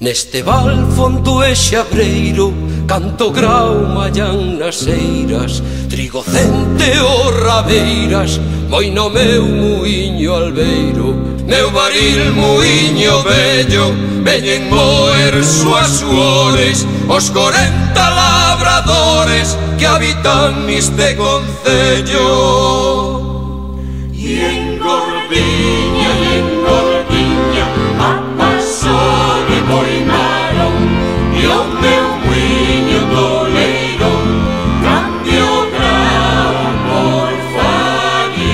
Neste val fondo e xabreiro, canto grau mallan nas eiras, trigo centeo rabeiras, moi no meu muiño albeiro. Meu baril muiño vello, veñen moer súas suores os 40 labradores que habitan neste concello. E en Gordiña, a paso de Boimarón, e o meu muiño do leirón, cambio grao por fariña.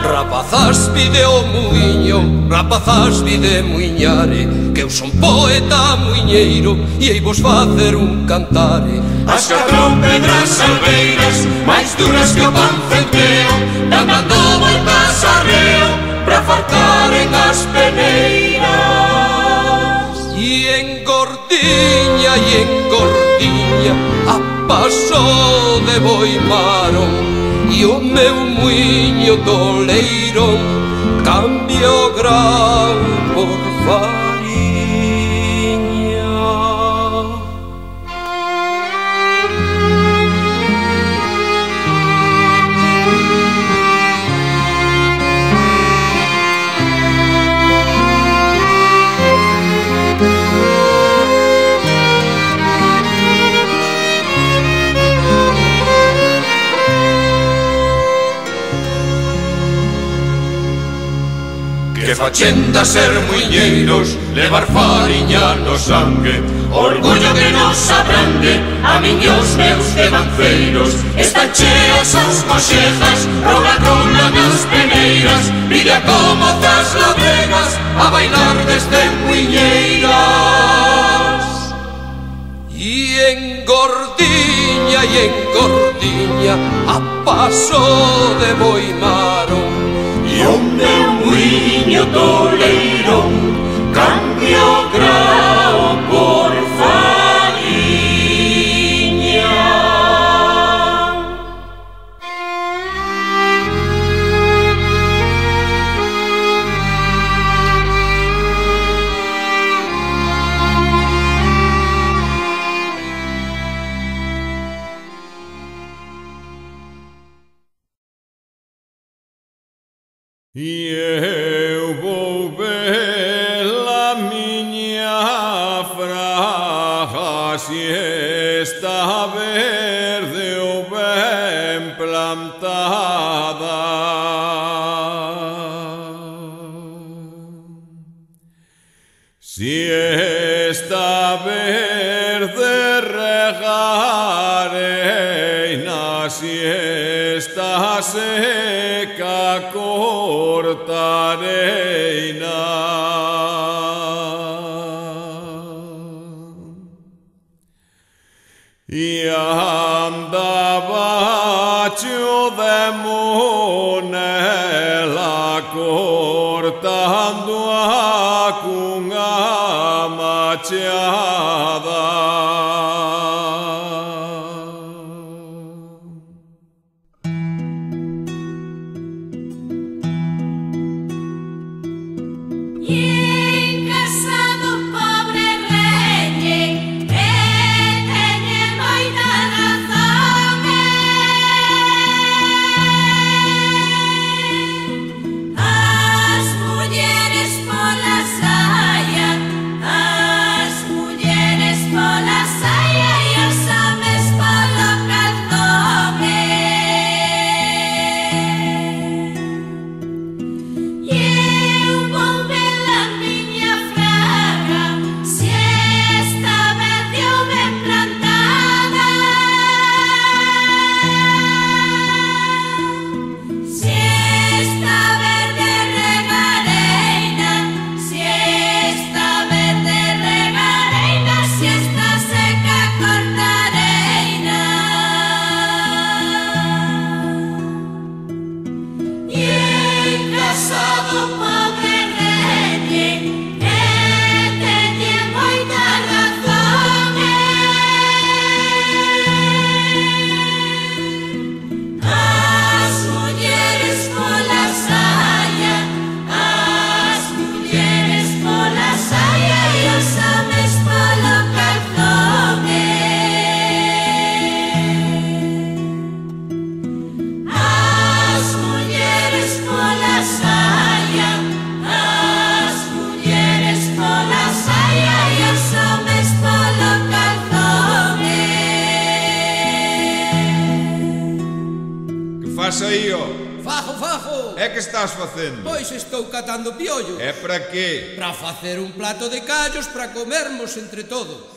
Rapazás vide o muiño, rapazás vide muiñare, que eu son poeta muiñeiro e hei vos facer un cantare. As 4 pedras albeiras, máis duras que o pan centeo, dan dando voltas arreo, pra fartaren as peneiras. E en Gordiña, a paso de Boimarón, e o meu muiño do leirón, cambio grau por fariña. Que fachenda ser muiñeiros, levar fariña no sangue, orgullo que nos abrangue, a min e os meus devanceiros. Están cheas as coxejas, rolan nas peneiras, villa como das ladegas, a bailar desde muiñeiras. E en Gordiña, a paso de Boimarón, e o meu muiño do leirón, cambio grao por fariña. E eu vou ver a minha fraga, se está verde ou bem plantada. Se está verde regarei, se está seca cortarei. E andava de monela cortando a cunha machada. Eu vou ver a E que estás facendo? Pois estou catando piollos. E para qué? Para facer un plato de callos para comermos entre todos.